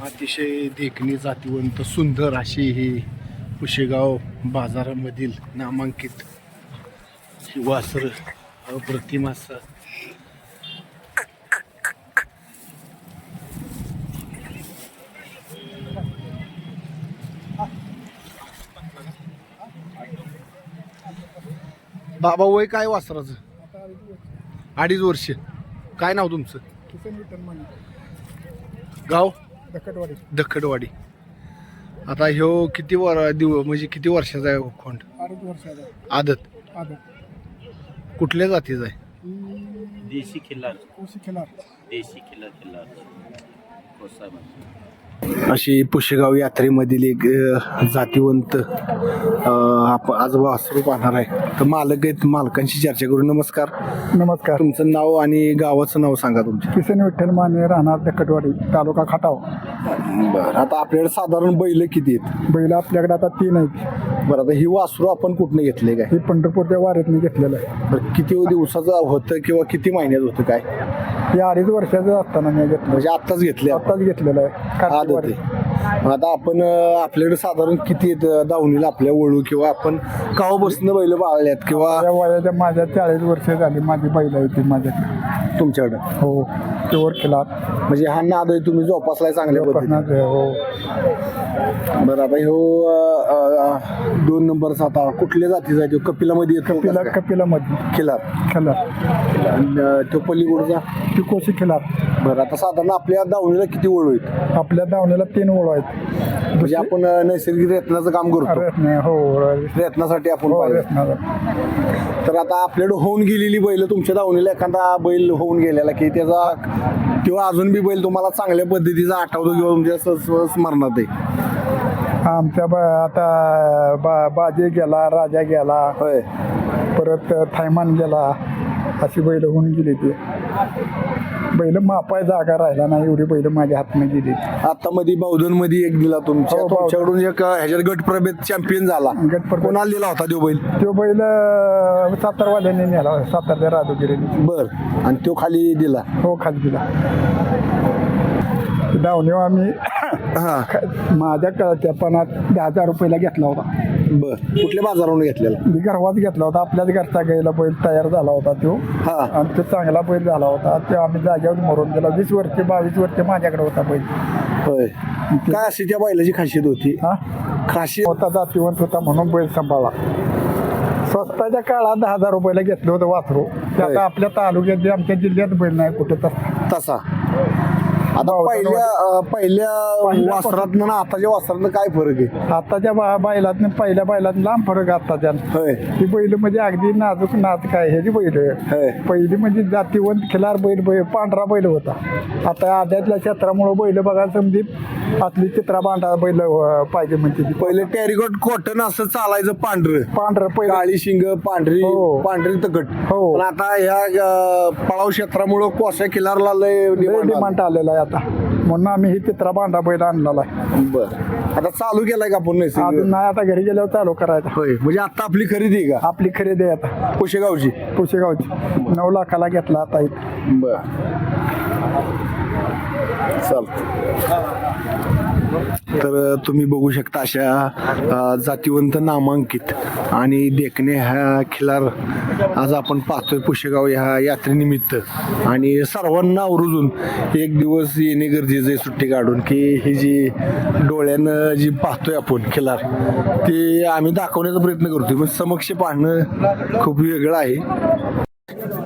अतिशय देखणी जातीवंत सुंदर अशी ही पुशेगाव बाजारामधील नामांकित ही वासर अप्रतिम असं बाबा वय काय वासराचं? 2.5 वर्ष. काय नाव तुमचं? किसन विठ्ठल माने, गाव? दखटवाडी. दखटवाडी. आता ह्यो किती म्हणजे किती वर्षाचा आहे खोंड? 2.5 वर्षाचा. आदत आदत. कुठल्या जातीचा आहे? देशी खिल्लार. कोशी खिलार. देशी खिल्लार कोसा. अशी पुशेगाव यात्रेमधील एक जातीवंत आज वासरू पाहणार आहे. तर मालक आहेत, मालकांशी चर्चा करू. नमस्कार. नमस्कार. तुमचं नाव आणि गावाचं नाव सांगा तुमचं. किसन विठ्ठल माने, राहणार दखटवाडी, तालुका खटाव. बरं, आता आपल्याकडे साधारण बैल किती आहेत? बैल आपल्याकडे आता 3 आहेत. बरं, आता ही वासरू आपण कुठनं घेतले काय? हे पंढरपूरच्या वारीतनं घेतलेलं आहे. बरं, किती दिवसाचं होतं किंवा किती महिन्यात होतं काय? हे 2.5 वर्षाचं असताना मी घेतलं. म्हणजे आत्ताच घेतले? आत्ताच घेतलेलं आहे. आदत आहे. मग आता आपण आपल्याकडे साधारण किती दावणीला आपल्या वळू किंवा आपण कावापासून बैल पाळल्यात किंवा या वयाच्या माझ्या 40 वर्ष झाली माझी बैल होती माझ्याकडे. तुमच्याकडे? हो, प्युअर खिलार. म्हणजे हा नाद आहे तुम्ही जोपासलाय चांगल्या पद्धतीने. हो. बरं, आता ह्यो 2 नंबरचा आता कुठल्या जातीचा आहे? तो कपिलामध्ये येतो? कपिलामध्ये खिलार. खिलार. आणि तो पलीकडचा? ती कोशी खिलार. बरं, आता साधारण आपल्या दावणीला किती वळू आहेत? आपल्या दावणीला 3 ओळ आहेत. म्हणजे आपण नैसर्गिक रेतनाचं काम करतो. हो, रेतनासाठी आपण हो, पाहिलं. रेतनाचं. तर आता आपल्याकडे होऊन गेलेली बैल, तुमच्या दावणीला एखादा बैल होऊन गेलेला की त्याचा किंवा अजून बी बैल तुम्हाला चांगल्या पद्धतीचा आठवतो किंवा तुमच्या स्मरणात आहे? आमच्या आता बाजी गेला, राजा गेला, होय. परत थैमान गेला, अशी बैल होऊन गेली. ती बैल मापाय जागा राहिला नाही, एवढी बैल माझ्या हातनं गेली. आता मध्ये बावधन मध्ये एक दिला तुमच्या हो, तुमच्याकडून एक ह्याच्यात गटप्रभेत चॅम्पियन झाला. कोणाला दिला होता तो बैल? तो बैल सातारवाल्यांनी नेला, सातारच्या राजगिरीने. बर, आणि तो खाली दिला? हो, खाली दिला. धावणे आम्ही हा. माझ्या कळत्यापणात 10,000 रुपयाला घेतला होता. बर, कुठल्या बाजारावरून घेतलेला? मी गर्वात घेतला होता. आपल्याच घरचा गायला बैल तयार झाला होता तो. हा. आणि तो चांगला बैल झाला होता. तो आम्ही जागेवर मरून गेला. 20 वर्ष 22 वर्ष माझ्याकडे होता बैल. होय. काय अशी त्या बैलाची खासियत होती? हा, खासियत होता, जातीवंत होता म्हणून बैल सांभाळला. स्वस्ताच्या काळात 10,000 रुपयाला घेतलं होतं वासरू. ते होय. आता आपल्या तालुक्यात आमच्या जिल्ह्यात बैल नाही कुठे तसा. आता पहिल्या वासरात ना आताच्या वासरात काय फरक आहे? आताच्या बैलात पहिल्या बैलात लांब फरक आताच्या. होय. ती बैल म्हणजे अगदी नाजूक नाच काय ह्याची बैल. होय. पहिली म्हणजे जातीवंत खिलार बैल पांढरा बैल होता. आता आद्यातल्या क्षेत्रामुळे बैल बघायला समजी असली चित्रा पांढरा बैल पाहिजे म्हणते. पहिले टेरिकॉट कॉटन असं चालायचं पांढरं पहिलं. काळी शिंग पांढरी हो. पांढरी तकट. हो. पण आता ह्या पळाव क्षेत्रामुळं कोसा खिलारला लय डिमांड आलेला आहे आता, म्हणून आम्ही ही चित्रा पांढरा बैल आणलेला आहे. बर, आता चालू केलाय का आपण नैसर्गिक? अजून नाही, आता घरी गेल्यावर चालू करायचा. होय, म्हणजे आता आपली खरेदी आहे का? आपली खरेदी आहे आता पुशेगावची? पुशेगावची 9 लाखाला घेतला आता इथं. बर, चालतं. तर तुम्ही बघू शकता अशा जातीवंत नामांकित आणि देखणे ह्या खिलार आज आपण पाहतोय पुशेगाव ह्या यात्रेनिमित्त. आणि सर्वांना आवर्जून एक दिवस येणे गरजेचं आहे सुट्टी काढून, की ही जी डोळ्यानं जी पाहतोय आपण खिलार ते आम्ही दाखवण्याचा प्रयत्न करतोय. पण समक्ष पाहणं खूप वेगळं आहे.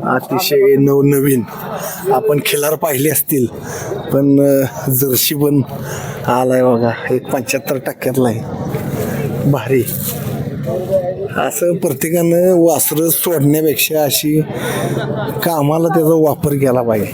अतिशय नवनवीन आपण खिलार पाहिले असतील, पण जर्सी पण आलाय बघा, एक 75% आहे. भारी. असं प्रत्येकानं वासरं सोडण्यापेक्षा अशी कामाला त्याचा वापर केला पाहिजे.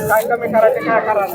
काय कमी करायचे काय करा